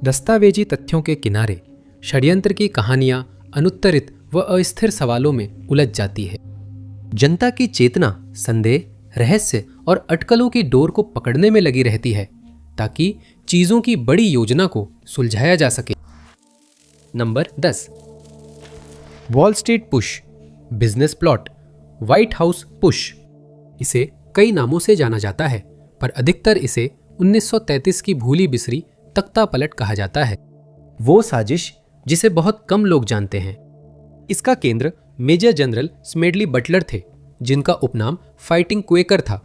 दस्तावेजी तथ्यों के किनारे षड्यंत्र की कहानियां अनुत्तरित व अस्थिर सवालों में उलझ जाती है। जनता की चेतना संदेह, रहस्य और अटकलों की डोर को पकड़ने में लगी रहती है ताकि चीजों की बड़ी योजना को सुलझाया जा सके। Number 10, wall street push, business plot, white house push. इसे कई नामों से जाना जाता है, पर अधिकतर इसे 1933 की भूली बिसरी तख्ता पलट कहा जाता है, वो साजिश जिसे बहुत कम लोग जानते हैं। इसका केंद्र मेजर जनरल स्मेडली बटलर थे, जिनका उपनाम फाइटिंग क्वेकर था।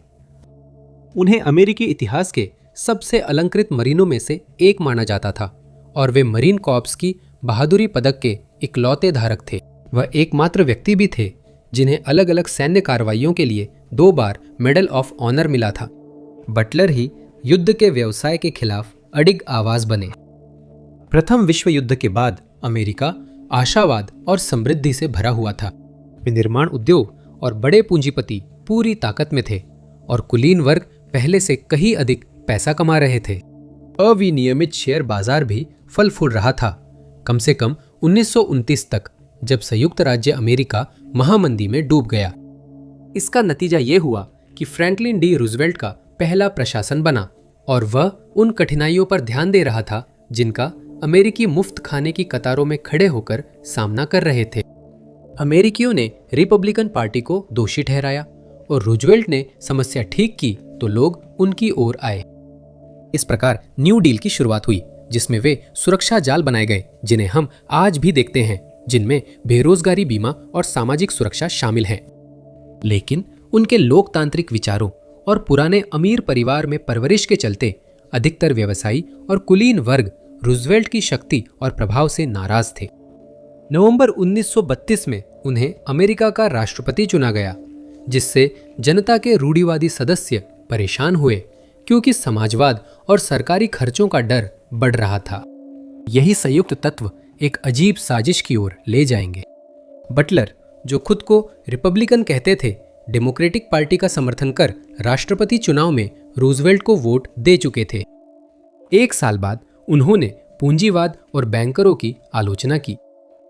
उन्हें अमेरिकी इतिहास के सबसे अलंकृत मरीनों में से एक माना जाता था और वे मरीन कॉर्प्स की बहादुरी पदक के इकलौते धारक थे। वह एकमात्र व्यक्ति भी थे जिन्हें अलग अलग सैन्य कार्रवाइयों के लिए 2 बार मेडल ऑफ ऑनर मिला था। बटलर ही युद्ध के व्यवसाय के खिलाफ अडिग आवाज बने। प्रथम विश्व युद्ध के बाद अमेरिका आशावाद और समृद्धि से भरा हुआ था। विनिर्माण उद्योग और बड़े पूंजीपति पूरी ताकत में थे और कुलीन वर्ग पहले से कहीं अधिक पैसा कमा रहे थे। अविनियमित शेयर बाजार भी फल फूल रहा था, कम से कम 1929 तक, जब संयुक्त राज्य अमेरिका महामंदी में डूब गया। इसका नतीजा यह हुआ कि फ्रैंकलिन डी रूजवेल्ट का पहला प्रशासन बना और वह उन कठिनाइयों पर ध्यान दे रहा था जिनका अमेरिकी मुफ्त खाने की कतारों में खड़े होकर सामना कर रहे थे। अमेरिकियों ने रिपब्लिकन पार्टी को दोषी ठहराया और रूजवेल्ट ने समस्या ठीक की तो लोग उनकी ओर आए। इस प्रकार न्यू डील की शुरुआत हुई, जिसमें वे सुरक्षा जाल बनाए गए जिन्हें हम आज भी देखते हैं, जिनमें बेरोजगारी बीमा और सामाजिक सुरक्षा शामिल है। लेकिन उनके लोकतांत्रिक विचारों और पुराने अमीर परिवार में परवरिश के चलते अधिकतर व्यवसायी और कुलीन वर्ग रूजवेल्ट की शक्ति और प्रभाव से नाराज थे। नवंबर 1932 में उन्हें अमेरिका का राष्ट्रपति चुना गया, जिससे जनता के रूढ़िवादी सदस्य परेशान हुए क्योंकि समाजवाद और सरकारी खर्चों का डर बढ़ रहा था। यही संयुक्त तत्व एक अजीब साजिश की ओर ले जाएंगे। बटलर, जो खुद को रिपब्लिकन कहते थे, डेमोक्रेटिक पार्टी का समर्थन कर राष्ट्रपति चुनाव में रूजवेल्ट को वोट दे चुके थे। 1 साल बाद उन्होंने पूंजीवाद और बैंकरों की आलोचना की।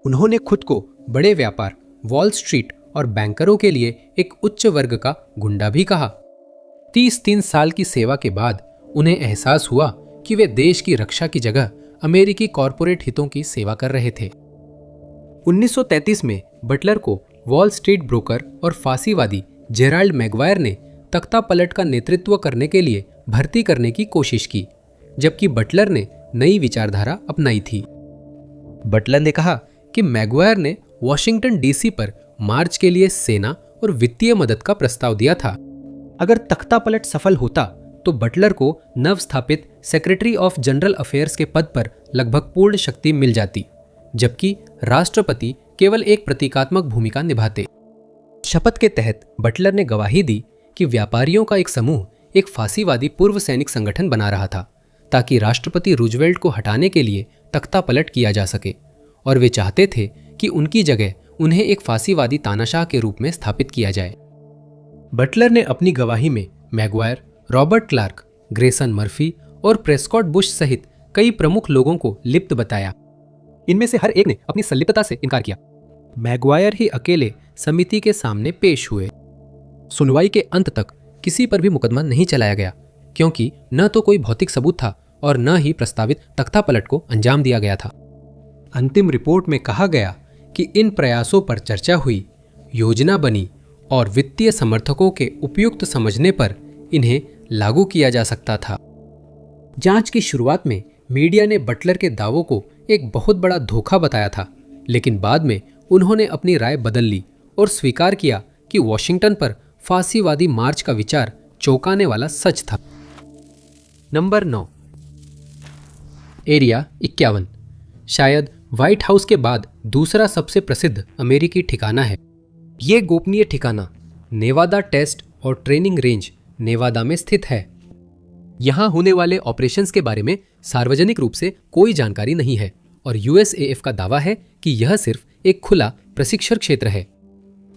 उन्होंने खुद को बड़े व्यापार, वॉल स्ट्रीट और बैंकरों के लिए एक उच्च वर्ग का गुंडा भी कहा। 33 साल की सेवा के बाद उन्हें एहसास हुआ कि वे देश की रक्षा की जगह अमेरिकी कॉरपोरेट हितों की सेवा कर रहे थे। 1933 में बटलर को वॉल स्ट्रीट ब्रोकर और फांसीवादी जेराल्ड मैगवायर ने तख्ता पलट का नेतृत्व करने के लिए भर्ती करने की कोशिश की, जबकि बटलर ने नई विचारधारा अपनाई थी। बटलर ने कहा कि मैगवायर ने वॉशिंगटन डीसी पर मार्च के लिए सेना और वित्तीय मदद का प्रस्ताव दिया था। अगर तख्ता पलट सफल होता तो बटलर को नवस्थापित सेक्रेटरी ऑफ जनरल अफेयर्स के पद पर लगभग पूर्ण शक्ति मिल जाती, जबकि राष्ट्रपति केवल एक प्रतीकात्मक भूमिका निभाते। शपथ के तहत बटलर ने गवाही दी कि व्यापारियों का एक समूह एक फांसीवादी पूर्व सैनिक संगठन बना रहा था ताकि राष्ट्रपति रूजवेल्ट को हटाने के लिए तख्ता पलट किया जा सके, और वे चाहते थे कि उनकी जगह उन्हें एक फांसीवादी तानाशाह के रूप में स्थापित किया जाए। बटलर ने अपनी गवाही में Maguire, Robert Clark, Grayson Murphy और प्रेस्कॉट बुश सहित कई प्रमुख लोगों को लिप्त बताया। इनमें से हर एक ने अपनी संलिप्तता से इनकार किया। मैगवायर ही अकेले समिति के सामने पेश हुए। सुनवाई के अंत तक किसी पर भी मुकदमा नहीं चलाया गया, क्योंकि न तो कोई भौतिक सबूत था और न ही प्रस्तावित तख्ता पलट को अंजाम दिया गया था। अंतिम रिपोर्ट में कहा गया कि इन प्रयासों पर चर्चा हुई, योजना बनी और वित्तीय समर्थकों के उपयुक्त समझने पर इन्हें लागू किया जा सकता था। जांच की शुरुआत में मीडिया ने बटलर के दावों को एक बहुत बड़ा धोखा बताया था, लेकिन बाद में उन्होंने अपनी राय बदल ली और स्वीकार किया कि वॉशिंगटन पर फांसीवादी मार्च का विचार चौंकाने वाला सच था। नंबर 9, एरिया 51, शायद व्हाइट हाउस के बाद दूसरा सबसे प्रसिद्ध अमेरिकी ठिकाना है। ये गोपनीय ठिकाना नेवादा टेस्ट और ट्रेनिंग रेंज नेवादा में स्थित है। यहाँ होने वाले ऑपरेशंस के बारे में सार्वजनिक रूप से कोई जानकारी नहीं है और यूएसएएफ का दावा है कि यह सिर्फ एक खुला प्रशिक्षण क्षेत्र है।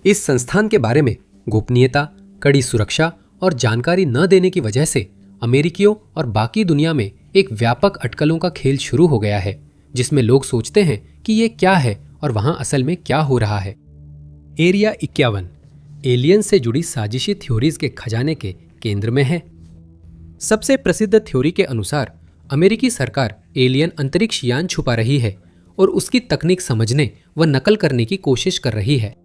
इस संस्थान के बारे में गोपनीयता, कड़ी सुरक्षा और जानकारी न देने की वजह से अमेरिकियों और बाकी दुनिया में एक व्यापक अटकलों का खेल शुरू हो गया है, जिसमें लोग सोचते हैं कि ये क्या है और वहां असल में क्या हो रहा है। एरिया 51 एलियन से जुड़ी साजिशी थ्योरीज के खजाने के केंद्र में है। सबसे प्रसिद्ध थ्योरी के अनुसार अमेरिकी सरकार एलियन अंतरिक्ष यान छुपा रही है और उसकी तकनीक समझने व नकल करने की कोशिश कर रही है।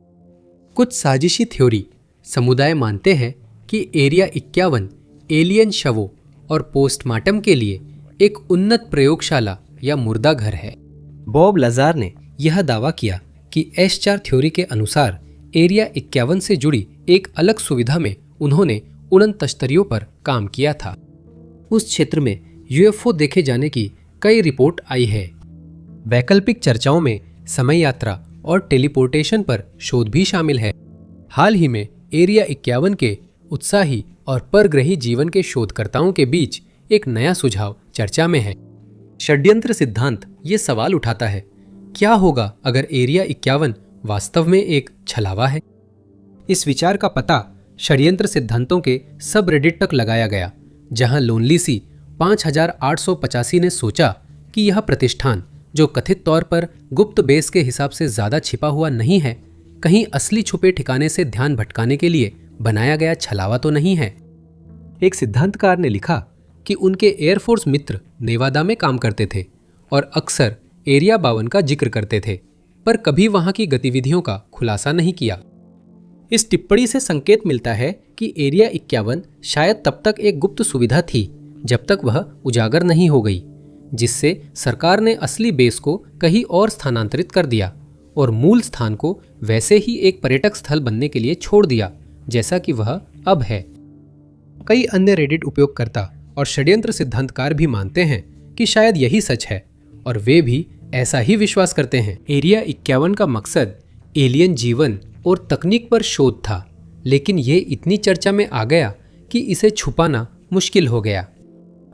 कुछ साजिशी थ्योरी समुदाय मानते हैं कि एरिया 51 एलियन शवों और पोस्टमार्टम के लिए एक उन्नत प्रयोगशाला या मुर्दा घर है। बॉब लजार ने यह दावा किया कि S4 थ्योरी के अनुसार एरिया 51 से जुड़ी एक अलग सुविधा में उन्होंने उड़न तश्तरियों पर काम किया था। उस क्षेत्र में UFO देखे जाने की कई रिपोर्ट आई है। वैकल्पिक चर्चाओं में समय यात्रा और टेलीपोर्टेशन पर शोध भी शामिल है। हाल ही में एरिया 51 के उत्साही और परग्रही जीवन के शोधकर्ताओं के बीच एक नया सुझाव चर्चा में है। षड्यंत्र सिद्धांत ये सवाल उठाता है, क्या होगा अगर एरिया 51 वास्तव में एक छलावा है? इस विचार का पता षड्यंत्र सिद्धांतों के सब रेडिट तक लगाया गया, जहां लोनली सी 5885 ने सोचा कि यह प्रतिष्ठान, जो कथित तौर पर गुप्त बेस के हिसाब से ज्यादा छिपा हुआ नहीं है, कहीं असली छुपे ठिकाने से ध्यान भटकाने के लिए बनाया गया छलावा तो नहीं है। एक सिद्धांतकार ने लिखा कि उनके एयरफोर्स मित्र नेवादा में काम करते थे और अक्सर एरिया 52 का जिक्र करते थे, पर कभी वहां की गतिविधियों का खुलासा नहीं किया। इस टिप्पणी से संकेत मिलता है कि एरिया 51 शायद तब तक एक गुप्त सुविधा थी जब तक वह उजागर नहीं हो गई, जिससे सरकार ने असली बेस को कहीं और स्थानांतरित कर दिया और मूल स्थान को वैसे ही एक पर्यटक स्थल बनने के लिए छोड़ दिया जैसा कि वह अब है। कई अन्य रेडिट उपयोगकर्ता और षड्यंत्र सिद्धांतकार भी मानते हैं कि शायद यही सच है और वे भी ऐसा ही विश्वास करते हैं। एरिया 51 का मकसद एलियन जीवन और तकनीक पर शोध था, लेकिन ये इतनी चर्चा में आ गया कि इसे छुपाना मुश्किल हो गया,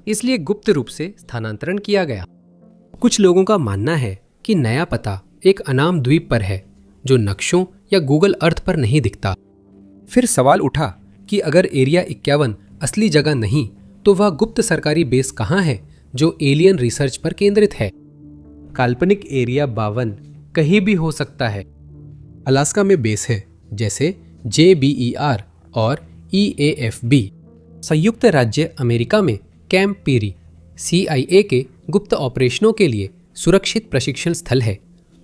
इसलिए गुप्त रूप से स्थानांतरण किया गया। कुछ लोगों का मानना है कि नया पता एक अनाम द्वीप पर है जो नक्शों या गूगल अर्थ पर नहीं दिखता। फिर सवाल उठा कि अगर एरिया 51 असली जगह नहीं तो वह गुप्त सरकारी बेस कहाँ है जो एलियन रिसर्च पर केंद्रित है? काल्पनिक एरिया 52 कहीं भी हो सकता है। अलास्का में बेस है, जैसे JBER और EAFB। संयुक्त राज्य अमेरिका में कैंप पीरी CIA के गुप्त ऑपरेशनों के लिए सुरक्षित प्रशिक्षण स्थल है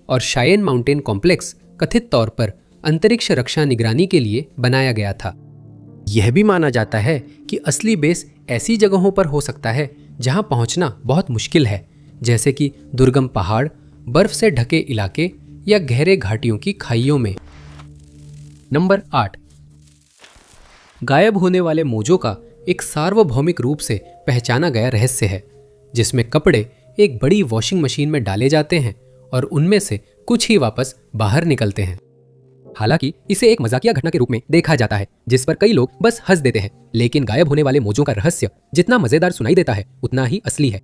और शायन माउंटेन कॉम्प्लेक्स कथित तौर पर अंतरिक्ष रक्षा निगरानी के लिए बनाया गया था। यह भी माना जाता है कि असली बेस ऐसी जगहों पर हो सकता है जहां पहुंचना बहुत मुश्किल है, जैसे कि दुर्गम पहाड़, बर्फ से ढके इलाके या गहरे घाटियों की खाइयों में। नंबर 8, गायब होने वाले मोजों का एक सार्वभौमिक रूप से पहचाना गया रहस्य है, जिसमें कपड़े एक बड़ी वॉशिंग मशीन में डाले जाते हैं और उनमें से कुछ ही वापस बाहर निकलते हैं। हालांकि इसे एक मजाकिया घटना के रूप में देखा जाता है जिस पर कई लोग बस हंस देते हैं, लेकिन गायब होने वाले मोजों का रहस्य जितना मजेदार सुनाई देता है उतना ही असली है।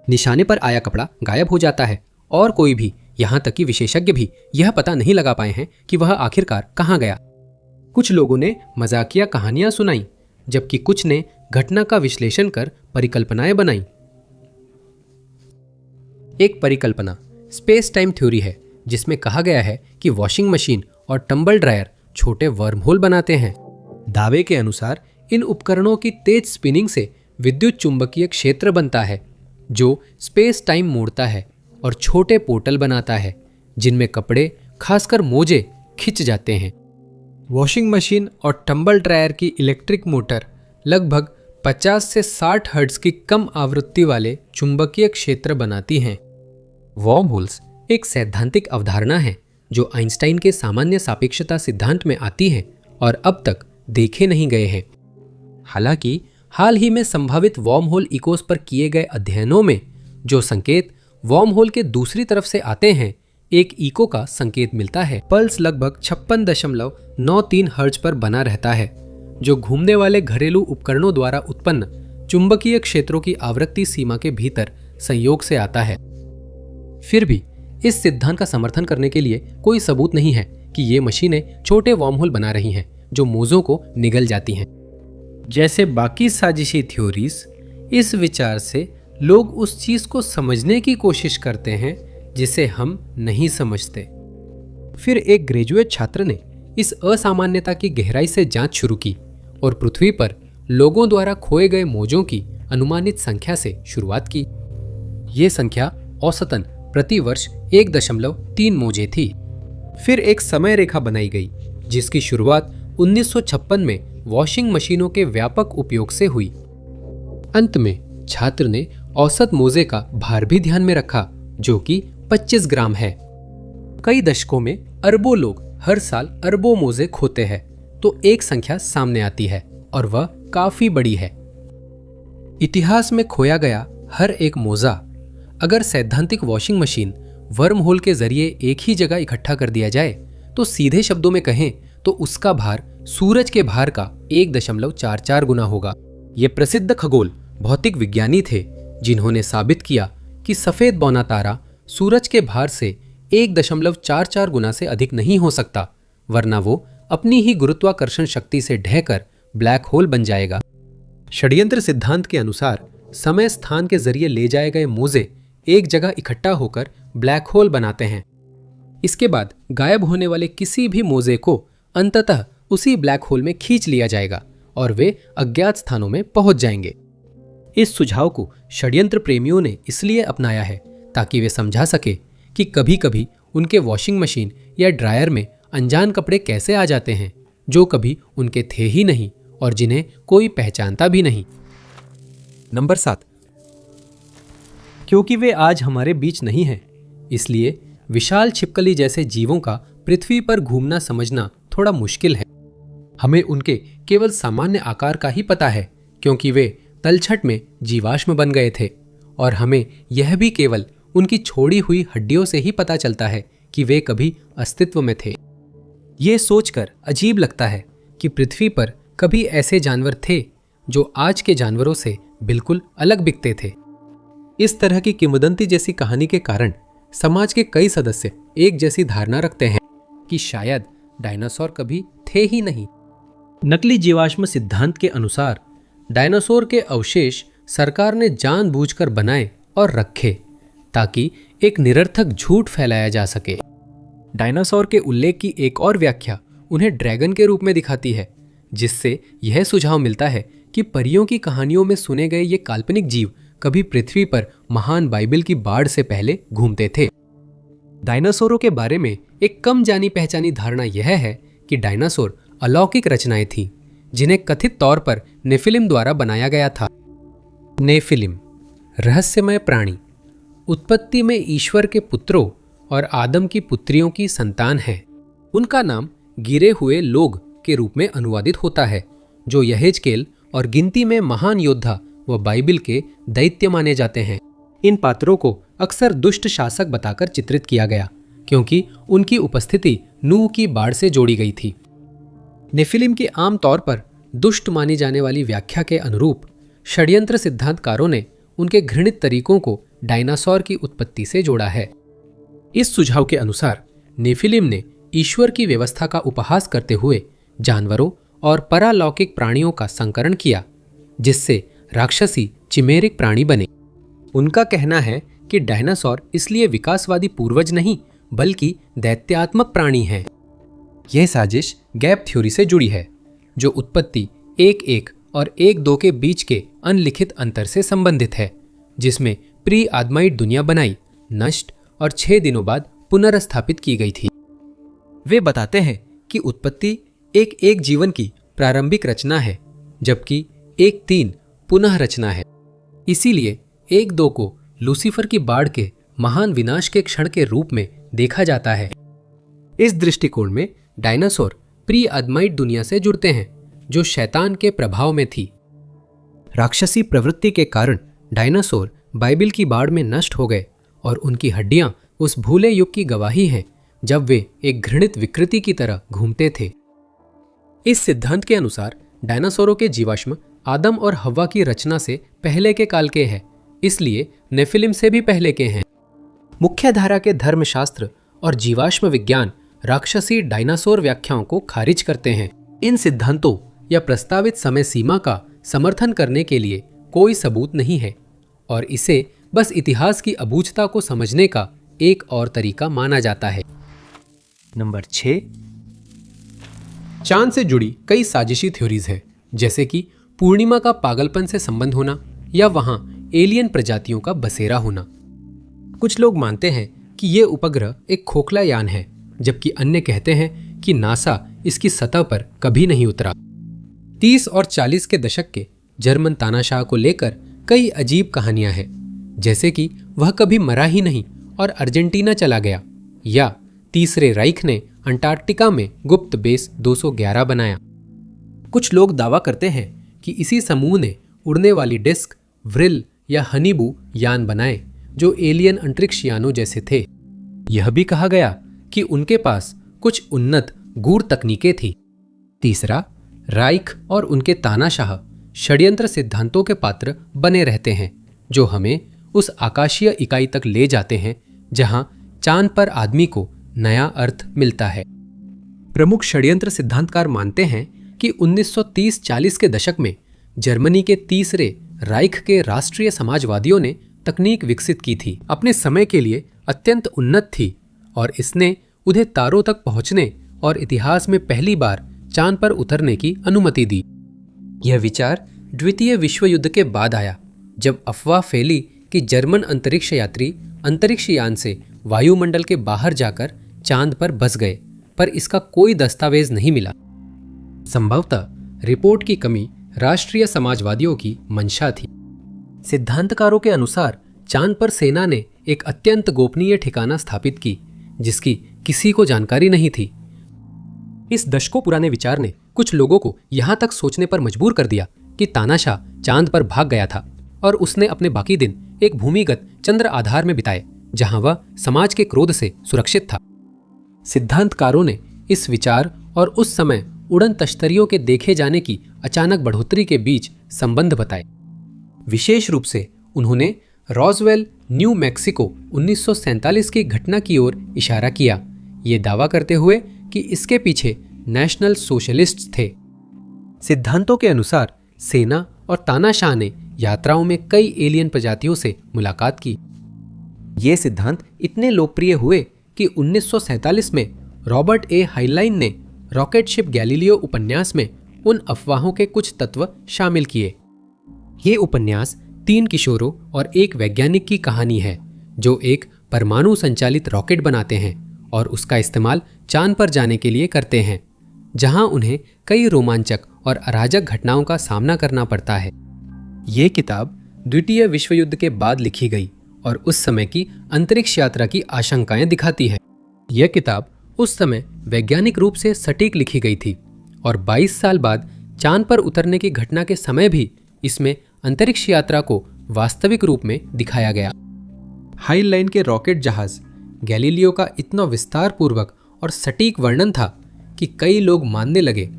निशाने पर आया कपड़ा गायब हो जाता है और कोई भी, यहाँ तक कि विशेषज्ञ भी, यह पता नहीं लगा पाए हैं कि वह आखिरकार कहाँ गया। कुछ लोगों ने मजाकिया कहानियां सुनाई, जबकि कुछ ने घटना का विश्लेषण कर परिकल्पनाएं बनाई। एक परिकल्पना स्पेस टाइम थ्योरी है, जिसमें कहा गया है कि वॉशिंग मशीन और टंबल ड्रायर छोटे वर्म होल बनाते हैं। दावे के अनुसार इन उपकरणों की तेज स्पिनिंग से विद्युत चुंबकीय क्षेत्र बनता है जो स्पेस टाइम मोड़ता है और छोटे पोर्टल बनाता है जिनमें कपड़े, खासकर मोजे, खिंच जाते हैं। वॉशिंग मशीन और टंबल ड्रायर की इलेक्ट्रिक मोटर लगभग 50 से 60 हर्ट्ज की कम आवृत्ति वाले चुंबकीय क्षेत्र बनाती हैं। वर्म होल्स एक सैद्धांतिक अवधारणा है जो आइंस्टाइन के सामान्य सापेक्षता सिद्धांत में आती है और अब तक देखे नहीं गए हैं। हालांकि हाल ही में संभावित वर्म होल इकोस पर किए गए अध्ययनों में जो संकेत वर्म होल के दूसरी तरफ से आते हैं, एक इको का संकेत मिलता है। पल्स लगभग 56.93 हर्ट्ज पर बना रहता है, जो घूमने वाले घरेलू उपकरणों द्वारा उत्पन्न चुंबकीय क्षेत्रों की आवृत्ति सीमा के भीतर संयोग से आता है। फिर भी इस सिद्धांत का समर्थन करने के लिए कोई सबूत नहीं है कि ये मशीनें छोटे वर्म होल बना रही हैं जो मोजों को निगल जाती हैं। जैसे बाकी साजिशी थ्योरीज, इस विचार से लोग उस चीज को समझने की कोशिश करते हैं जिसे हम नहीं समझते। फिर एक ग्रेजुएट छात्र ने इस असामान्यता की गहराई से जांच शुरू की और पृथ्वी पर लोगों द्वारा खोए गए मौजों की अनुमानित संख्या से शुरुआत की। ये संख्या औसतन प्रति वर्ष 1.3 मौजें थी। फिर एक समय रेखा बनाई गई जिसकी शुरुआत 1956 में वॉशिंग मशीनों के व्यापक उपयोग से हुई। अंत में छात्र ने औसत मोजे का भार भी ध्यान में रखा जो कि 25 ग्राम है। कई दशकों में अरबों लोग हर साल अरबों मोजे खोते हैं तो एक संख्या सामने आती है और वह काफी बड़ी है। इतिहास में खोया गया हर एक मोजा अगर सैद्धांतिक वॉशिंग मशीन वर्म होल के जरिए एक ही जगह इकट्ठा कर दिया जाए तो सीधे शब्दों में कहें तो उसका भार सूरज के भार का 1.44 गुना होगा। ये प्रसिद्ध खगोल भौतिक विज्ञानी थे जिन्होंने साबित किया कि सफेद बौना तारा सूरज के भार से 1.44 गुना से अधिक नहीं हो सकता, वरना वो अपनी ही गुरुत्वाकर्षण शक्ति से ढहकर ब्लैक होल बन जाएगा। षड्यंत्र सिद्धांत के अनुसार समय स्थान के जरिए ले जाए गए मोजे एक जगह इकट्ठा होकर ब्लैक होल बनाते हैं। इसके बाद गायब होने वाले किसी भी मोजे को अंततः उसी ब्लैक होल में खींच लिया जाएगा और वे अज्ञात स्थानों में पहुंच जाएंगे। इस सुझाव को षड्यंत्र प्रेमियों ने इसलिए अपनाया है ताकि वे समझा सके कि कभी कभी उनके वॉशिंग मशीन या ड्रायर में अनजान कपड़े कैसे आ जाते हैं जो कभी उनके थे ही नहीं और जिन्हें कोई पहचानता भी नहीं। नंबर 7, क्योंकि वे आज हमारे बीच नहीं हैं, इसलिए विशाल छिपकली जैसे जीवों का पृथ्वी पर घूमना समझना थोड़ा मुश्किल है। हमें उनके केवल सामान्य आकार का ही पता है क्योंकि वे तलछट में जीवाश्म बन गए थे और हमें यह भी केवल उनकी छोड़ी हुई हड्डियों से ही पता चलता है कि वे कभी अस्तित्व में थे। ये सोचकर अजीब लगता है कि पृथ्वी पर कभी ऐसे जानवर थे जो आज के जानवरों से बिल्कुल अलग दिखते थे। इस तरह की किंवदंती जैसी कहानी के कारण समाज के कई सदस्य एक जैसी धारणा रखते हैं कि शायद डायनासोर कभी थे ही नहीं। नकली जीवाश्म सिद्धांत के अनुसार डायनासोर के अवशेष सरकार ने जानबूझकर बनाए और रखे ताकि एक निरर्थक झूठ फैलाया जा सके। डायनासोर के उल्लेख की एक और व्याख्या उन्हें ड्रैगन के रूप में दिखाती है, जिससे यह सुझाव मिलता है कि परियों की कहानियों में सुने गए ये काल्पनिक जीव कभी पृथ्वी पर महान बाइबिल की बाढ़ से पहले घूमते थे। डायनासोरों के बारे में एक कम जानी पहचानी धारणा यह है कि डायनासोर अलौकिक रचनाएं थीं जिन्हें कथित तौर पर नेफिलिम द्वारा बनाया गया था। नेफिलिम रहस्यमय प्राणी उत्पत्ति में ईश्वर के पुत्रों और आदम की पुत्रियों की संतान है। उनका नाम गिरे हुए लोग के रूप में अनुवादित होता है जो यहेजकेल और गिनती में महान योद्धा व बाइबिल के दैत्य माने जाते हैं। इन पात्रों को अक्सर दुष्ट शासक बताकर चित्रित किया गया क्योंकि उनकी उपस्थिति नूह की बाढ़ से जोड़ी गई थी। नेफिलिम की आम तौर पर दुष्ट मानी जाने वाली व्याख्या के अनुरूप षड्यंत्र सिद्धांतकारों ने उनके घृणित तरीकों को डायनासोर की उत्पत्ति से जोड़ा है। इस सुझाव के अनुसार नेफिलिम ने ईश्वर की व्यवस्था का उपहास करते हुए जानवरों और परालौकिक प्राणियों का संकरण किया जिससे राक्षसी चिमेरिक प्राणी बने। उनका कहना है कि डायनासोर इसलिए विकासवादी पूर्वज नहीं बल्कि दैत्यात्मक प्राणी हैं। यह साजिश गैप थ्योरी से जुड़ी है जो उत्पत्ति 1.1 और 1.2 के बीच के अनलिखित अंतर से संबंधित है, जिसमें प्री आदमाइट दुनिया बनाई, नष्ट और 6 दिनों बाद पुनर्स्थापित की गई थी। वे बताते हैं कि उत्पत्ति 1.1 जीवन की प्रारंभिक रचना है जबकि 1.3 पुनः रचना है। इसीलिए 1.2 को लूसीफर की बाढ़ के महान विनाश के क्षण के रूप में देखा जाता है। इस दृष्टिकोण में डायनासोर प्री आदमाइट दुनिया से जुड़ते हैं जो शैतान के प्रभाव में थी। राक्षसी प्रवृत्ति के कारण डायनासोर बाइबिल की बाढ़ में नष्ट हो गए और उनकी हड्डियां उस भूले युग की गवाही हैं जब वे एक घृणित विकृति की तरह घूमते थे। इस सिद्धांत के अनुसार डायनासोरों के जीवाश्म आदम और हव्वा की रचना से पहले के काल के हैं, इसलिए नेफिलिम से भी पहले के हैं। मुख्य धारा के धर्मशास्त्र और जीवाश्म विज्ञान राक्षसी डायनासोर व्याख्याओं को खारिज करते हैं। इन सिद्धांतों या प्रस्तावित समय सीमा का समर्थन करने के लिए कोई सबूत नहीं है और इसे बस इतिहास की अबूझता को समझने का एक और तरीका माना जाता है। नंबर 6, चांद से जुड़ी कई साजिशी थ्योरीज है, जैसे कि पूर्णिमा का पागलपन से संबंध होना या वहां एलियन प्रजातियों का बसेरा होना। कुछ लोग मानते हैं कि यह उपग्रह एक खोखला यान है, जबकि अन्य कहते हैं कि नासा इसकी सतह पर कभी नहीं उतरा। 30 और 40 के दशक के जर्मन तानाशाह को लेकर कई अजीब कहानियां हैं, जैसे कि वह कभी मरा ही नहीं और अर्जेंटीना चला गया, या तीसरे राइख ने अंटार्कटिका में गुप्त बेस 211 बनाया। कुछ लोग दावा करते हैं कि इसी समूह ने उड़ने वाली डिस्क, व्रिल या हनीबू यान बनाए, जो एलियन अंतरिक्ष यानों जैसे थे। यह भी कहा गया कि उनके पास कुछ उन्नत गूढ़ तकनीकें थी। तीसरा, राइख और उनके तानाशाह षड्यंत्र सिद्धांतों के पात्र बने रहते हैं, जो हमें उस आकाशीय इकाई तक ले जाते हैं जहां चांद पर आदमी को नया अर्थ मिलता है। प्रमुख षड्यंत्र सिद्धांतकार मानते हैं कि 1930-40 के दशक में जर्मनी के तीसरे राइख के राष्ट्रीय समाजवादियों ने तकनीक विकसित की थी, अपने समय के लिए अत्यंत उन्नत थी, और इसने उन्हें तारों तक पहुंचने और इतिहास में पहली बार चांद पर उतरने की अनुमति दी। यह विचार द्वितीय विश्व युद्ध के बाद आया, जब अफवाह फैली कि जर्मन अंतरिक्ष यात्री अंतरिक्ष यान से वायुमंडल के बाहर जाकर चांद पर बस गए, पर इसका कोई दस्तावेज नहीं मिला। संभवतः रिपोर्ट की कमी राष्ट्रीय समाजवादियों की मंशा थी। सिद्धांतकारों के अनुसार चांद पर सेना ने एक अत्यंत गोपनीय ठिकाना स्थापित की, जिसकी किसी को जानकारी नहीं थी। इस दशकों पुराने विचार ने कुछ लोगों को यहां तक सोचने पर मजबूर कर दिया कि तानाशाह चांद पर भाग गया था और उसने अपने बाकी दिन एक भूमिगत चंद्र आधार में बिताए, जहां वह समाज के क्रोध से सुरक्षित था। सिद्धांतकारों ने इस विचार और उस समय उड़न तश्तरियों के देखे जाने की अचानक बढ़ोतरी के बीच संबंध बताए। विशेष रूप से उन्होंने रॉसवेल, न्यू मैक्सिको 1947 की घटना की ओर इशारा किया, ये दावा करते हुए कि इसके पीछे नेशनल सोशलिस्ट्स थे। सिद्धांतों के अनुसार सेना और तानाशाह ने यात्राओं में कई एलियन प्रजातियों से मुलाकात की। ये सिद्धांत इतने लोकप्रिय हुए कि 1947 में रॉबर्ट ए हाइलाइन ने रॉकेट शिप गैलीलियो उपन्यास में उन अफवाहों के कुछ तत्व शामिल किए। ये उपन्यास 3 किशोरों और एक वैज्ञानिक की कहानी है, जो एक परमाणु संचालित रॉकेट बनाते हैं और उसका इस्तेमाल चांद पर जाने के लिए करते हैं, जहां उन्हें कई रोमांचक और अराजक घटनाओं का सामना करना पड़ता है। ये किताब द्वितीय विश्व युद्ध के बाद लिखी गई और उस समय की अंतरिक्ष यात्रा की आशंकाएं दिखाती है। यह किताब उस समय वैज्ञानिक रूप से सटीक लिखी गई थी और 22 साल बाद चांद पर उतरने की घटना के समय भी इसमें अंतरिक्ष यात्रा को वास्तविक रूप में दिखाया गया। हाई लाइन के रॉकेट जहाज गैलीलियो का इतना विस्तार पूर्वक और सटीक वर्णन था कि कई लोग मानने लगे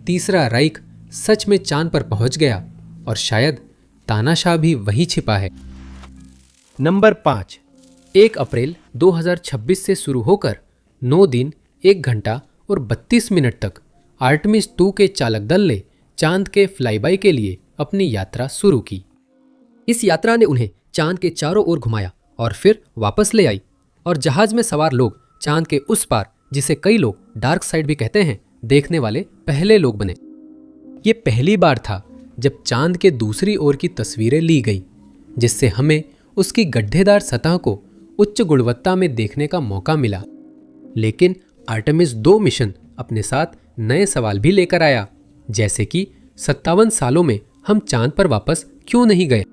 तीसरा राइख सच में चांद पर पहुंच गया और शायद तानाशाह भी वहीं छिपा है। नंबर 5, 1 अप्रैल 2026 से शुरू होकर 9 दिन 1 घंटा और 32 मिनट तक आर्टेमिस 2 के चालक दल ने चांद के फ्लाईबाई के लिए अपनी यात्रा शुरू की। इस यात्रा ने उन्हें चांद के चारों ओर घुमाया और फिर वापस ले आई, और जहाज में सवार लोग चांद के उस पार, जिसे कई लोग डार्क साइड भी कहते हैं, देखने वाले पहले लोग बने। ये पहली बार था जब चांद के दूसरी ओर की तस्वीरें ली गई, जिससे हमें उसकी गड्ढेदार सतह को उच्च गुणवत्ता में देखने का मौका मिला। लेकिन आर्टेमिस 2 मिशन अपने साथ नए सवाल भी लेकर आया, जैसे कि 57 सालों में हम चांद पर वापस क्यों नहीं गए।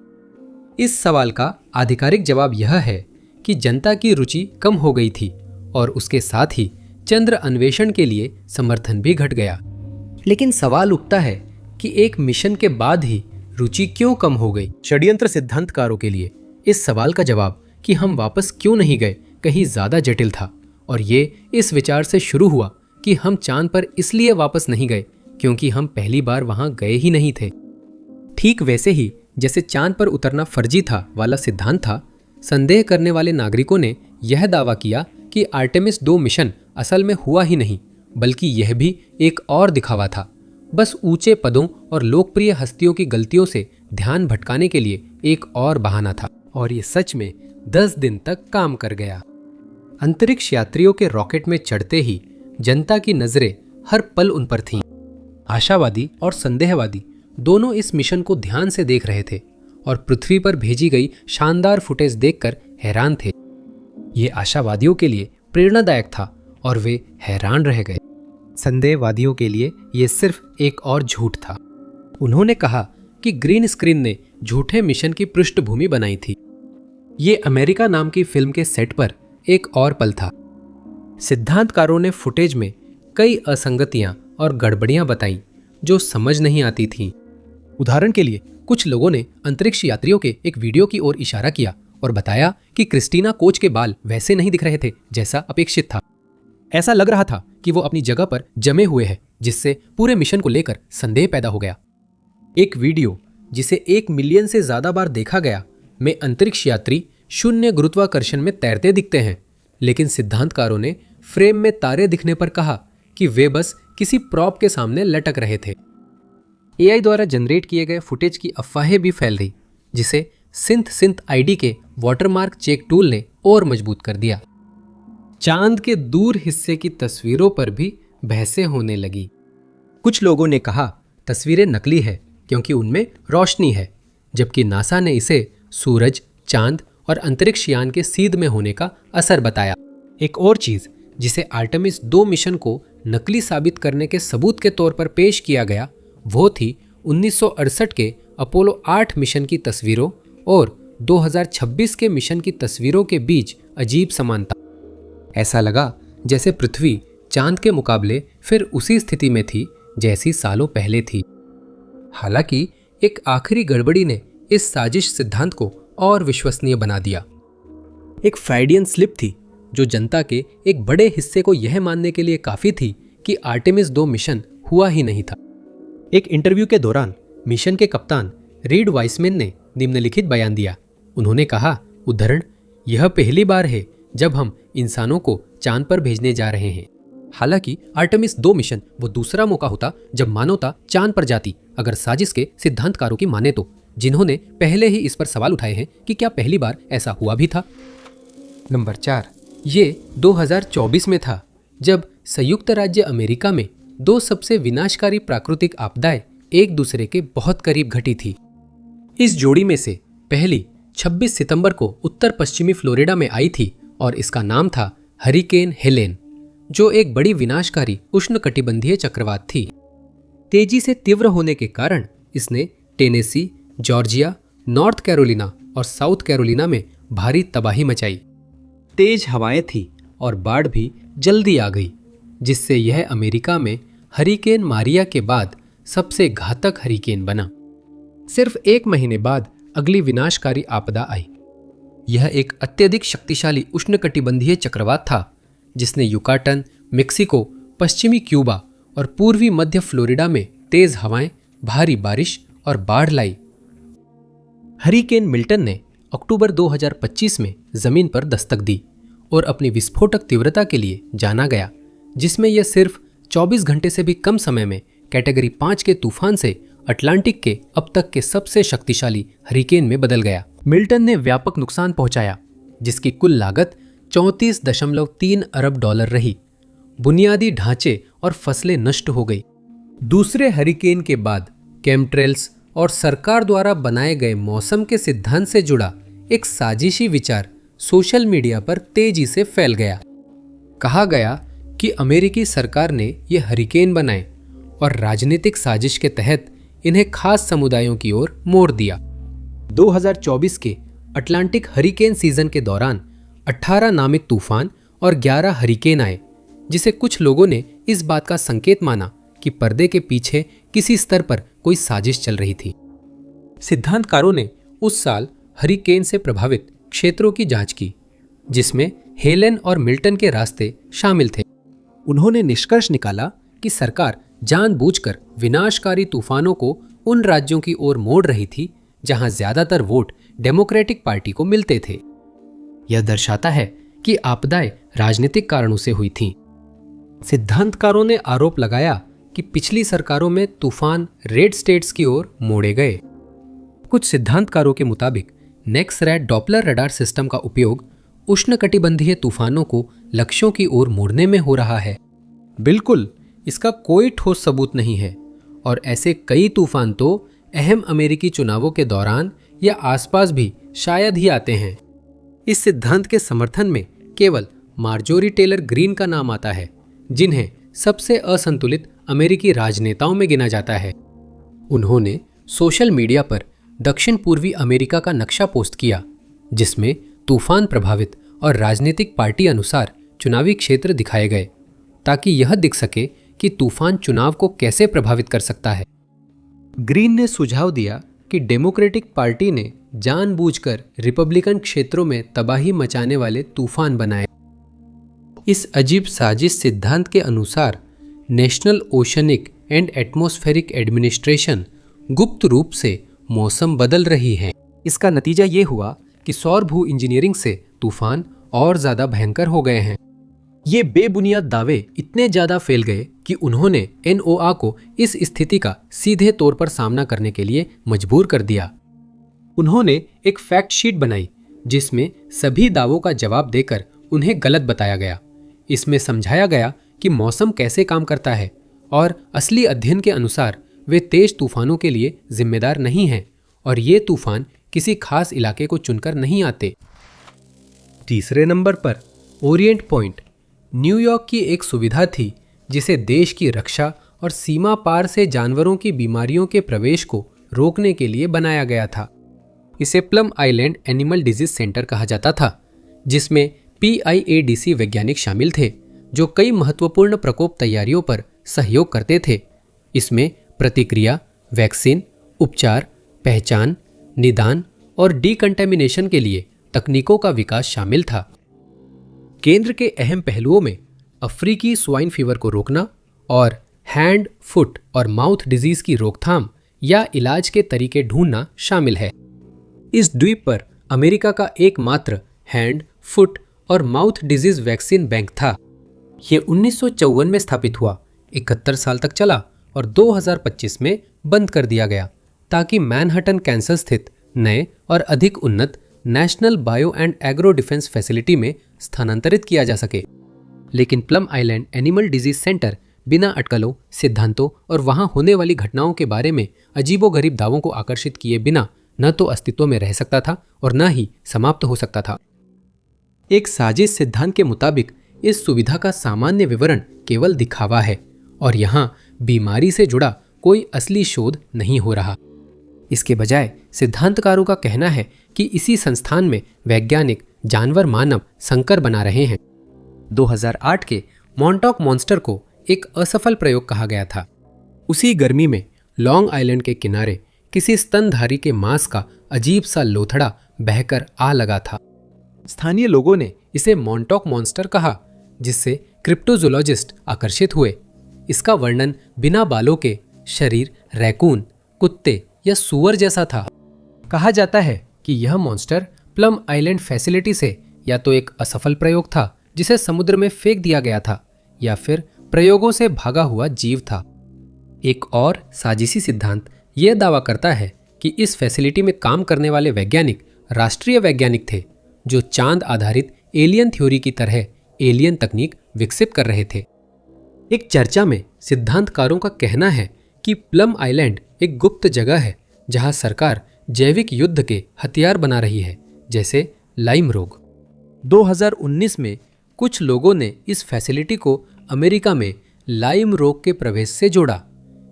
इस सवाल का आधिकारिक जवाब यह है कि जनता की रुचि कम हो गई थी और उसके साथ ही चंद्र अन्वेषण के लिए समर्थन भी घट गया। लेकिन सवाल उठता है कि एक मिशन के बाद ही रुचि क्यों कम हो गई। षड्यंत्र सिद्धांतकारों के लिए इस सवाल का जवाब कि हम वापस क्यों नहीं गए कहीं ज्यादा जटिल था, और ये इस विचार से शुरू हुआ कि हम चांद पर इसलिए वापस नहीं गए क्योंकि हम पहली बार वहां गए ही नहीं थे। ठीक वैसे ही जैसे चांद पर उतरना फर्जी था वाला सिद्धांत था, संदेह करने वाले नागरिकों ने यह दावा किया कि आर्टेमिस 2 मिशन असल में हुआ ही नहीं, बल्कि यह भी एक और दिखावा था, बस ऊंचे पदों और लोकप्रिय हस्तियों की गलतियों से ध्यान भटकाने के लिए एक और बहाना था। और ये सच में 10 दिन तक काम कर गया। अंतरिक्ष यात्रियों के रॉकेट में चढ़ते ही जनता की नजरें हर पल उन पर थीं। आशावादी और संदेहवादी दोनों इस मिशन को ध्यान से देख रहे थे और पृथ्वी पर भेजी गई शानदार फुटेज देखकर हैरान थे। ये आशावादियों के लिए प्रेरणादायक था और वे हैरान रह गए। संदेहवादियों के लिए ये सिर्फ एक और झूठ था। उन्होंने कहा कि ग्रीन स्क्रीन ने झूठे मिशन की पृष्ठभूमि बनाई थी। ये अमेरिका नाम की फिल्म के सेट पर एक और पल था। सिद्धांतकारों ने फुटेज में कई असंगतियां और गड़बड़ियां बताई जो समझ नहीं आती थीं। उदाहरण के लिए कुछ लोगों ने अंतरिक्ष यात्रियों के एक वीडियो की ओर इशारा किया और बताया कि क्रिस्टीना कोच के बाल वैसे नहीं दिख रहे थे जैसा अपेक्षित था। ऐसा लग रहा था कि वो अपनी जगह पर जमे हुए हैं, जिससे पूरे मिशन को लेकर संदेह पैदा हो गया। एक वीडियो जिसे 1 मिलियन से ज्यादा बार देखा गया में अंतरिक्ष यात्री शून्य गुरुत्वाकर्षण में तैरते दिखते हैं, लेकिन सिद्धांतकारों ने फ्रेम में तारे दिखने पर कहा कि वे बस किसी प्रॉप के सामने लटक रहे थे। एआई द्वारा जनरेट किए गए फुटेज की अफवाहें भी फैल रही, जिसे सिंथ आईडी के वाटरमार्क चेक टूल ने और मजबूत कर दिया। चांद के दूर हिस्से की तस्वीरों पर भी बहसें होने लगी। कुछ लोगों ने कहा तस्वीरें नकली है क्योंकि उनमें रोशनी है, जबकि नासा ने इसे सूरज, चांद और अंतरिक्ष यान के सीध में होने का असर बताया। एक और चीज जिसे आर्टेमिस 2 मिशन को नकली साबित करने के सबूत के तौर पर पेश किया गया, वो थी 1968 के अपोलो 8 मिशन की तस्वीरों और 2026 के मिशन की तस्वीरों के बीच अजीब समानता। ऐसा लगा जैसे पृथ्वी चांद के मुकाबले फिर उसी स्थिति में थी जैसी सालों पहले थी। हालांकि एक आखिरी गड़बड़ी ने इस साजिश सिद्धांत को और विश्वसनीय बना दिया। एक फ्राइडियन स्लिप थी जो जनता के एक बड़े हिस्से को यह मानने के लिए काफी थी कि आर्टेमिस 2 मिशन हुआ ही नहीं था। एक इंटरव्यू के दौरान मिशन के कप्तान रीड वाइसमैन ने निम्नलिखित बयान दिया। उन्होंने कहा, उद्धरण, यह पहली बार है जब हम इंसानों को चांद पर भेजने जा रहे हैं। हालांकि आर्टेमिस 2 मिशन वो दूसरा मौका होता जब मानवता चांद पर जाती, अगर साजिश के सिद्धांतकारों की माने तो, जिन्होंने पहले ही इस पर सवाल उठाए हैं कि क्या पहली बार ऐसा हुआ भी था। नंबर 4, ये 2024 में था जब संयुक्त राज्य अमेरिका में 2 सबसे विनाशकारी प्राकृतिक आपदाएं एक दूसरे के बहुत करीब घटी थी। इस जोड़ी में से पहली 26 सितंबर को उत्तर पश्चिमी फ्लोरिडा में आई थी और इसका नाम था हरिकेन हेलेन, जो एक बड़ी विनाशकारी उष्णकटिबंधीय चक्रवात थी। तेजी से तीव्र होने के कारण इसने टेनेसी, जॉर्जिया, नॉर्थ कैरोलिना और साउथ कैरोलिना में भारी तबाही मचाई। तेज हवाएं थी और बाढ़ भी जल्दी आ गई, जिससे यह अमेरिका में हरिकेन मारिया के बाद सबसे घातक हरिकेन बना। सिर्फ 1 महीने बाद अगली विनाशकारी आपदा आई। यह एक अत्यधिक शक्तिशाली उष्णकटिबंधीय चक्रवात था जिसने युकाटन, मेक्सिको, पश्चिमी क्यूबा और पूर्वी मध्य फ्लोरिडा में तेज हवाएं, भारी बारिश और बाढ़ लाई। हरिकेन मिल्टन ने अक्टूबर 2025 में जमीन पर दस्तक दी और अपनी विस्फोटक तीव्रता के लिए जाना गया, जिसमें यह सिर्फ 24 घंटे से भी कम समय में कैटेगरी 5 के तूफान से अटलांटिक के अब तक के सबसे शक्तिशाली हरिकेन में बदल गया। मिल्टन ने व्यापक नुकसान पहुंचाया, जिसकी कुल लागत 34.3 अरब डॉलर रही। बुनियादी ढांचे और फसलें नष्ट हो गई। दूसरे हरिकेन के बाद केमट्रेल्स और सरकार द्वारा बनाए गए मौसम के सिद्धांत से जुड़ा एक साजिशी विचार सोशल मीडिया पर तेजी से फैल गया। कहा गया कि अमेरिकी सरकार ने यह हरिकेन बनाए और राजनीतिक साजिश के तहत इन्हें खास समुदायों की ओर मोड़ दिया। 2024 के अटलांटिक हरिकेन सीजन के दौरान 18 नामित तूफान और 11 हरिकेन आए, जिसे कुछ लोगों ने इस बात का संकेत माना कि पर्दे के पीछे किसी स्तर पर कोई साजिश चल रही थी। सिद्धांतकारों ने उस साल हरिकेन से प्रभावित क्षेत्रों की जांच की, जिसमें हेलेन और मिल्टन के रास्ते शामिल थे। उन्होंने निष्कर्ष निकाला कि सरकार जानबूझकर विनाशकारी तूफानों को उन राज्यों की ओर मोड़ रही थी जहां ज्यादातर वोट डेमोक्रेटिक पार्टी को मिलते थे। यह दर्शाता है कि आपदाएं राजनीतिक कारणों से हुई थीं। सिद्धांतकारों ने आरोप लगाया कि पिछली सरकारों में तूफान रेड स्टेट्स की ओर मोड़े गए। कुछ सिद्धांतकारों के मुताबिक नेक्सरैट डॉपलर रडार सिस्टम का उपयोग उष्णकटिबंधीय तूफानों को लक्ष्यों की ओर मोड़ने में हो रहा है। बिल्कुल, इसका कोई ठोस सबूत नहीं है और ऐसे कई तूफान तो अहम अमेरिकी चुनावों के दौरान या आसपास भी शायद ही आते हैं। इस सिद्धांत के समर्थन में केवल मार्जोरी टेलर ग्रीन का नाम आता है, जिन्हें सबसे असंतुलित अमेरिकी राजनेताओं में गिना जाता है। उन्होंने सोशल मीडिया पर दक्षिण पूर्वी अमेरिका का नक्शा पोस्ट किया, जिसमें तूफान प्रभावित और राजनीतिक पार्टी अनुसार चुनावी क्षेत्र दिखाए गए, ताकि यह दिख सके कि तूफान चुनाव को कैसे प्रभावित कर सकता है। ग्रीन ने सुझाव दिया कि डेमोक्रेटिक पार्टी ने जानबूझकर रिपब्लिकन क्षेत्रों में तबाही मचाने वाले तूफान बनाए। इस अजीब साजिश सिद्धांत के अनुसार national oceanic and atmospheric administration गुप्त रूप से मौसम बदल रही है। इसका नतीजा ये हुआ कि सौर भू इंजीनियरिंग से तूफान और ज्यादा भयंकर हो गए हैं। ये बेबुनियाद दावे इतने ज्यादा फैल गए कि उन्होंने एनओआ को इस स्थिति का सीधे तौर पर सामना करने के लिए मजबूर कर दिया। उन्होंने एक फैक्ट शीट बनाई जिसमें सभी दावों का जवाब देकर उन्हें गलत बताया गया। इसमें समझाया गया कि मौसम कैसे काम करता है और असली अध्ययन के अनुसार वे तेज तूफानों के लिए जिम्मेदार नहीं हैं और ये तूफान किसी खास इलाके को चुनकर नहीं आते। तीसरे नंबर पर ओरिएंट पॉइंट न्यूयॉर्क की एक सुविधा थी जिसे देश की रक्षा और सीमा पार से जानवरों की बीमारियों के प्रवेश को रोकने के लिए बनाया गया था। इसे plum island animal disease centre कहा जाता था, जिसमें PIADC वैज्ञानिक शामिल थे जो कई महत्वपूर्ण प्रकोप तैयारियों पर सहयोग करते थे। इसमें प्रतिक्रिया, वैक्सीन, उपचार, पहचान, निदान और डिकंटेमिनेशन के लिए तकनीकों का विकास शामिल था। केंद्र के अहम पहलुओं में अफ्रीकी स्वाइन फीवर को रोकना और हैंड, फुट और माउथ डिजीज की रोकथाम या इलाज के तरीके ढूंढना शामिल है। इस द्वीप पर अमेरिका का एकमात्र हैंड, फुट और माउथ डिजीज वैक्सीन बैंक था। यह 1954 में स्थापित हुआ, 71 साल तक चला और 2025 में बंद कर दिया गया ताकि मैनहट्टन कैंसर स्थित नए और अधिक उन्नत national bio and agro defence facility में स्थानांतरित किया जा सके। लेकिन plum island animal disease centre बिना अटकलों, सिद्धांतों और वहां होने वाली घटनाओं के बारे में अजीबोगरीब दावों को आकर्षित किए बिना न तो अस्तित्व में रह सकता था और न ही समाप्त हो सकता था। एक साजिश सिद्धांत के मुताबिक इस सुविधा का सामान्य विवरण केवल दिखावा है और यहाँ बीमारी से जुड़ा कोई असली शोध नहीं हो रहा। इसके बजाय सिद्धांतकारों का कहना है कि इसी संस्थान में वैज्ञानिक जानवर मानव संकर बना रहे हैं। 2008 के मॉन्टॉक मॉन्स्टर को एक असफल प्रयोग कहा गया था। उसी गर्मी में लॉन्ग आइलैंड के किनारे किसी स्तनधारी के मांस का अजीब सा लोथड़ा बहकर आ लगा था। स्थानीय लोगों ने इसे मॉन्टॉक मॉन्स्टर कहा, जिससे क्रिप्टोजोलॉजिस्ट आकर्षित हुए। इसका वर्णन बिना बालों के शरीर रैकून, कुत्ते या सूअर जैसा था। कहा जाता है कि यह मॉन्स्टर प्लम आइलैंड फैसिलिटी से या तो एक असफल प्रयोग था जिसे समुद्र में फेंक दिया गया था, या फिर प्रयोगों से भागा हुआ जीव था। एक और साजिशी सिद्धांत यह दावा करता है कि इस फैसिलिटी में काम करने वाले वैज्ञानिक राष्ट्रीय वैज्ञानिक थे जो चांद आधारित एलियन थ्योरी की तरह एलियन तकनीक विकसित कर रहे थे। एक चर्चा में सिद्धांतकारों का कहना है कि प्लम आइलैंड एक गुप्त जगह है जहां सरकार जैविक युद्ध के हथियार बना रही है, जैसे लाइम रोग। 2019 में कुछ लोगों ने इस फैसिलिटी को अमेरिका में लाइम रोग के प्रवेश से जोड़ा,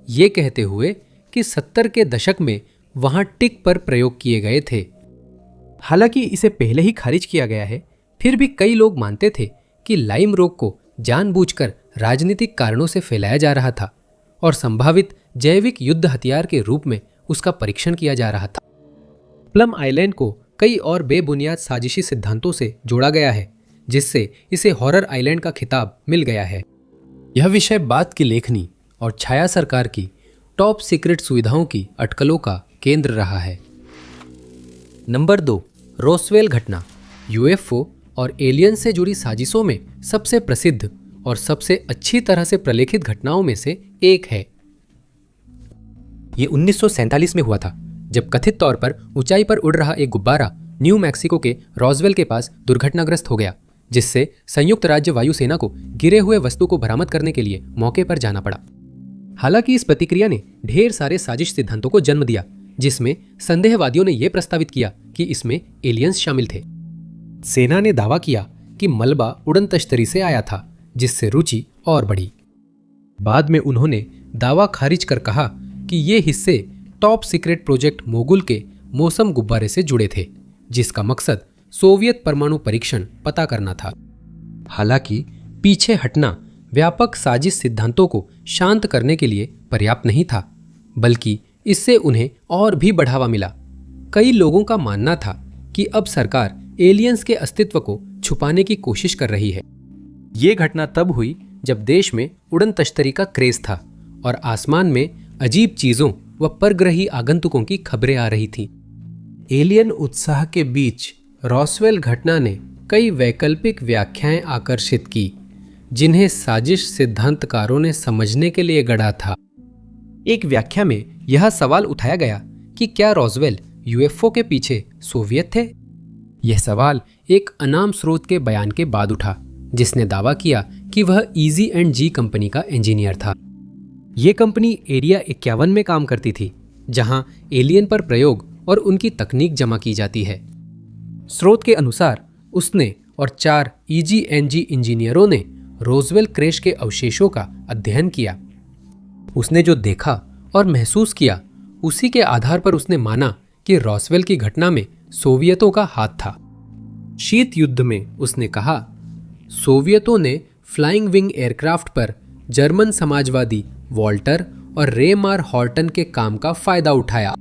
ये कहते हुए कि 70 के दशक में वहां टिक पर प्रयोग किए गए थे। हालांकि इसे पहले ही खारिज किया गया है, फिर भी कई लोग मानते थे कि लाइम रोग को जानबूझकर राजनीतिक कारणों से फैलाया जा रहा था और संभावित जैविक युद्ध हथियार के रूप में उसका परीक्षण किया जा रहा था। प्लम आइलैंड को कई और बेबुनियाद साजिशी सिद्धांतों से जोड़ा गया है, जिससे इसे हॉरर आइलैंड का खिताब मिल गया है। यह विषय बात की लेखनी और छाया सरकार की टॉप सीक्रेट सुविधाओं की अटकलों का केंद्र रहा है। नंबर 2, रोसवेल घटना यूएफओ और एलियन से जुड़ी साजिशों में सबसे प्रसिद्ध और सबसे अच्छी तरह से प्रलेखित घटनाओं में से एक है। ये 1947 में हुआ था, जब कथित तौर पर ऊंचाई पर उड़ रहा एक गुब्बारा न्यू मैक्सिको के रॉसवेल के पास दुर्घटनाग्रस्त हो गया, जिससे संयुक्त राज्य वायुसेना को गिरे हुए वस्तु को बरामद करने के लिए मौके पर जाना पड़ा। हालांकि इस प्रतिक्रिया ने ढेर सारे साजिश सिद्धांतों को जन्म दिया, जिसमें संदेहवादियों ने यह प्रस्तावित किया कि इसमें एलियंस शामिल थे। सेना ने दावा किया कि मलबा उड़न तश्तरी से आया था, जिससे रुचि और बढ़ी। बाद में उन्होंने दावा खारिज कर कहा कि ये हिस्से टॉप सीक्रेट प्रोजेक्ट मोगुल के मौसम गुब्बारे से जुड़े थे, जिसका मकसद सोवियत परमाणु परीक्षण पता करना था। हालांकि पीछे हटना व्यापक साजिश सिद्धांतों को शांत करने के लिए पर्याप्त नहीं था, बल्कि इससे उन्हें और भी बढ़ावा मिला। कई लोगों का मानना था कि अब सरकार एलियंस के अस्तित्व को छुपाने की कोशिश कर रही है। ये घटना तब हुई जब देश में उड़न तश्तरी का क्रेज था और आसमान में अजीब चीजों व परग्रही आगंतुकों की खबरें आ रही थीं। एलियन उत्साह के बीच रॉसवेल घटना ने कई वैकल्पिक व्याख्याएं आकर्षित की, जिन्हें साजिश सिद्धांतकारों ने समझने के लिए गढ़ा था। एक व्याख्या में यह सवाल उठाया गया कि क्या रॉसवेल यूएफओ के पीछे सोवियत थे। यह सवाल एक अनाम स्रोत के बयान के बाद उठा, जिसने दावा किया कि वह EZ&G कंपनी का इंजीनियर था। यह कंपनी एरिया 51 में काम करती थी, जहां एलियन पर प्रयोग और उनकी तकनीक जमा की जाती है। स्रोत के अनुसार उसने और 4 EZ&G इंजीनियरों ने रोजवेल क्रैश के अवशेषों का अध्ययन किया। उसने जो देखा और महसूस किया, उसी के आधार पर उसने माना कि रॉसवेल की घटना में सोवियतों का हाथ था। शीत युद्ध में उसने कहा, सोवियतों ने फ्लाइंग विंग एयरक्राफ्ट पर जर्मन समाजवादी वॉल्टर और रेमार हॉर्टन के काम का फायदा उठाया।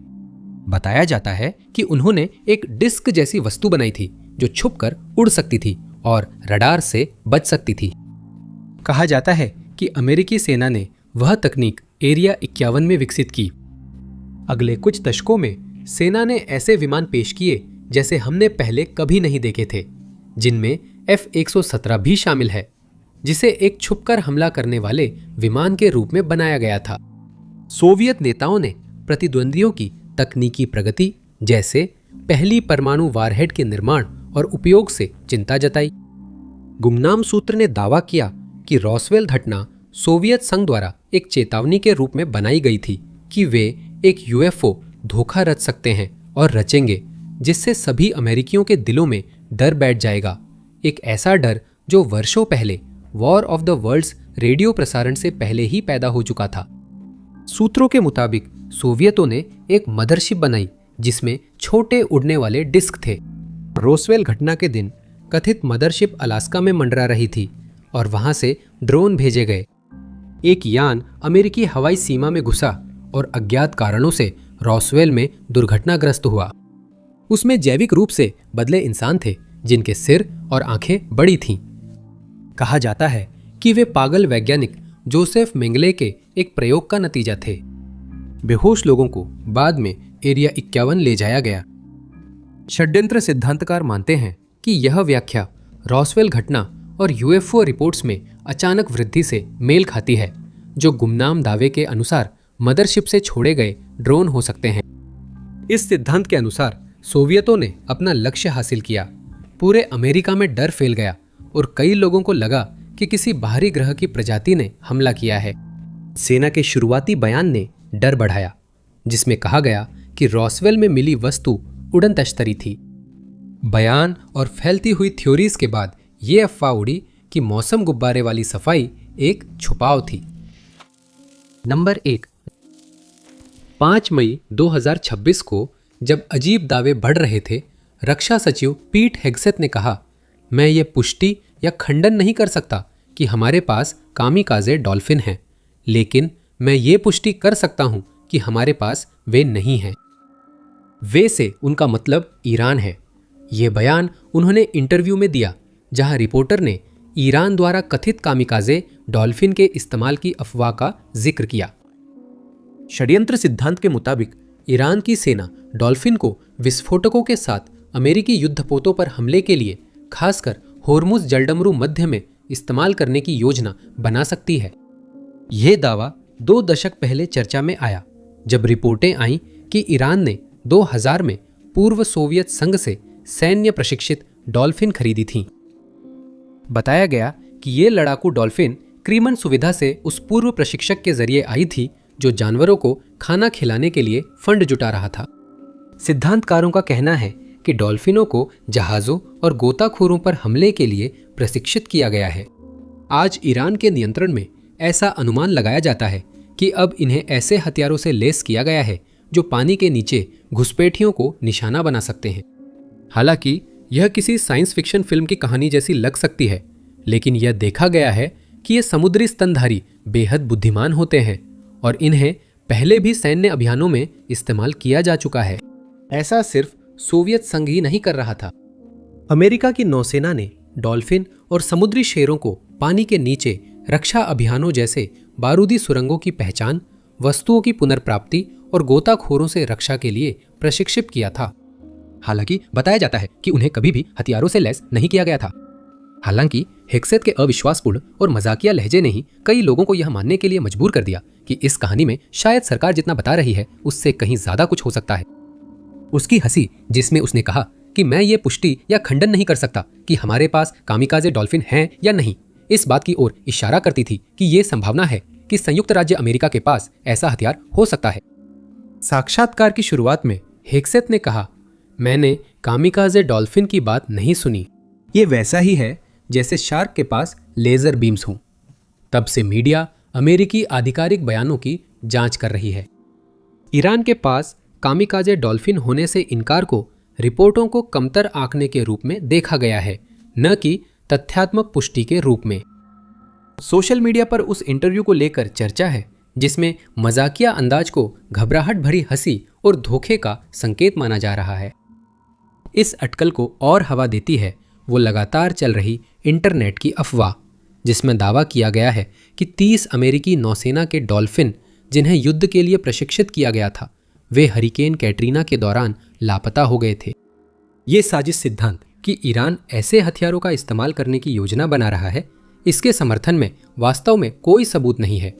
बताया जाता है कि उन्होंने एक डिस्क जैसी वस्तु बनाई थी जो छुपकर उड़ सकती थी और रडार से बच सकती थी। कहा जाता है कि अमेरिकी सेना ने वह तकनीक एरिया 51 में विकसित की। अगले कुछ दशकों में सेना ने ऐसे विमान पेश किए जैसे हमने पहले कभी नहीं देखे थे, जिनमें F-117 भी शामिल है, जिसे एक छुपकर हमला करने वाले विमान के रूप में बनाया गया था। सोवियत नेताओं ने प्रतिद्वंदियों की तकनीकी प्रगति, जैसे पहली परमाणु वारहेड के निर्माण और उपयोग से चिंता जताई। गुमनाम सूत्र ने दावा किया कि रॉसवेल घटना सोवियत संघ द्वारा एक चेतावनी के रूप में बनाई गई थी कि वे एक यूएफओ धोखा रच सकते हैं और रचेंगे, जिससे सभी अमेरिकियों के दिलों में डर बैठ जाएगा। एक ऐसा डर जो वर्षों पहले War of the Worlds radio प्रसारण से पहले ही पैदा हो चुका था। सूत्रों के मुताबिक सोवियतों ने एक मदरशिप बनाई जिसमें छोटे उड़ने वाले डिस्क थे। रोसवेल घटना के दिन कथित मदरशिप अलास्का में मंडरा रही थी और वहां से ड्रोन भेजे गए। एक यान अमेरिकी हवाई सीमा में घुसा और अज्ञात कारणों से रॉसवेल में दुर्घटनाग्रस्त हुआ। उसमें जैविक रूप से बदले इंसान थे जिनके सिर और आंखें बड़ी थीं। कहा जाता है कि वे पागल वैज्ञानिक जोसेफ मेंगले के एक प्रयोग का नतीजा थे। बेहोश लोगों को बाद में एरिया 51 ले जाया गया। षड्यंत्र सिद्धांतकार मानते हैं कि यह व्याख्या रॉसवेल घटना और यूएफओ रिपोर्ट्स में अचानक वृद्धि से मेल खाती है, जो गुमनाम दावे के अनुसार मदरशिप से छोड़े गए ड्रोन हो सकते हैं। इस सिद्धांत के अनुसार सोवियतों ने अपना लक्ष्य हासिल किया। पूरे अमेरिका में डर फैल गया और कई लोगों को लगा कि किसी बाहरी ग्रह की प्रजाति ने हमला किया है। सेना के शुरुआती बयान ने डर बढ़ाया, जिसमें कहा गया कि रॉसवेल में मिली वस्तु उड़न तश्तरी थी। बयान और फैलती हुई थ्योरीज के बाद ये अफवाह उड़ी कि मौसम गुब्बारे वाली सफाई एक छुपाव थी। नंबर 1। 5 मई 2026 को जब अजीब दावे बढ़ रहे थे, रक्षा सचिव पीट हेग्सेथ ने कहा, मैं ये पुष्टि या खंडन नहीं कर सकता कि हमारे पास कामिकाज़े डॉल्फिन हैं, लेकिन मैं ये पुष्टि कर सकता हूं कि हमारे पास वे नहीं हैं। वे से उनका मतलब ईरान है। ये बयान उन्होंने इंटरव्यू में दिया, जहां रिपोर्टर ने ईरान द्वारा कथित कामिकाज़े डॉल्फिन के इस्तेमाल की अफवाह का जिक्र किया। षड्यंत्र सिद्धांत के मुताबिक ईरान की सेना डॉल्फिन को विस्फोटकों के साथ अमेरिकी युद्धपोतों पर हमले के लिए खासकर होर्मुज जलडमरू मध्य में इस्तेमाल करने की योजना बना सकती है। यह दावा 2 दशक पहले चर्चा में आया, जब रिपोर्टें आईं कि ईरान ने 2000 में पूर्व सोवियत संघ से सैन्य प्रशिक्षित डॉल्फिन खरीदी थीं। बताया गया कि ये लड़ाकू डॉल्फिन क्रीमन सुविधा से उस पूर्व प्रशिक्षक के जरिए आई थी जो जानवरों को खाना खिलाने के लिए फंड जुटा रहा था। सिद्धांतकारों का कहना है कि डॉल्फिनों को जहाज़ों और गोताखोरों पर हमले के लिए प्रशिक्षित किया गया है। आज ईरान के नियंत्रण में ऐसा अनुमान लगाया जाता है कि अब इन्हें ऐसे हथियारों से लैस किया गया है जो पानी के नीचे घुसपैठियों को निशाना बना सकते हैं। हालांकि यह किसी साइंस फिक्शन फिल्म की कहानी जैसी लग सकती है, लेकिन यह देखा गया है कि ये समुद्री स्तनधारी बेहद बुद्धिमान होते हैं और इन्हें पहले भी सैन्य अभियानों में इस्तेमाल किया जा चुका है। ऐसा सिर्फ सोवियत संघ ही नहीं कर रहा था। अमेरिका की नौसेना ने डॉल्फिन और समुद्री शेरों को पानी के नीचे रक्षा अभियानों जैसे बारूदी सुरंगों की पहचान, वस्तुओं की पुनर्प्राप्ति और गोताखोरों से रक्षा के लिए प्रशिक्षित किया था। हालांकि बताया जाता है कि उन्हें कभी भी हथियारों से लैस नहीं किया गया था। हालांकि हेक्सेट के अविश्वासपूर्ण और मजाकिया लहजे ने ही कई लोगों को यह मानने के लिए मजबूर कर दिया कि इस कहानी में शायद सरकार जितना बता रही है उससे कहीं ज्यादा कुछ हो सकता है। उसकी हंसी, जिसमें उसने कहा कि मैं ये पुष्टि या खंडन नहीं कर सकता कि हमारे पास कामिकाजे डॉल्फिन हैं या नहीं, इस बात की ओर इशारा करती थी कि ये संभावना है कि संयुक्त राज्य अमेरिका के पास ऐसा हथियार हो सकता है। साक्षात्कार की शुरुआत में हेक्सेट ने कहा, मैंने कामिकाजे डॉल्फिन की बात नहीं सुनी। ये वैसा ही है जैसे शार्क के पास लेजर बीम्स हों। तब से मीडिया अमेरिकी आधिकारिक बयानों की जांच कर रही है। ईरान के पास कामिकाजे डॉल्फिन होने से इनकार को रिपोर्टों को कमतर आंकने के रूप में देखा गया है, न कि तथ्यात्मक पुष्टि के रूप में। सोशल मीडिया पर उस इंटरव्यू को लेकर चर्चा है जिसमें मजाकिया अंदाज को घबराहट भरी हंसी और धोखे का संकेत माना जा रहा है। इस अटकल को और हवा देती है वो लगातार चल रही इंटरनेट की अफवाह, जिसमें दावा किया गया है कि 30 अमेरिकी नौसेना के डॉल्फिन जिन्हें युद्ध के लिए प्रशिक्षित किया गया था, वे हरिकेन कैटरीना के दौरान लापता हो गए थे। ये साजिश सिद्धांत कि ईरान ऐसे हथियारों का इस्तेमाल करने की योजना बना रहा है, इसके समर्थन में वास्तव में कोई सबूत नहीं है।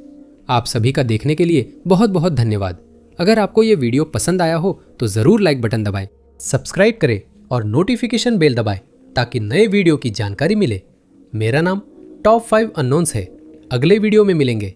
आप सभी का देखने के लिए बहुत बहुत धन्यवाद। अगर आपको ये वीडियो पसंद आया हो तो ज़रूर लाइक बटन दबाएं, सब्सक्राइब करें और नोटिफिकेशन बेल दबाएं ताकि नए वीडियो की जानकारी मिले। मेरा नाम टॉप 5 अननोन्स है। अगले वीडियो में मिलेंगे।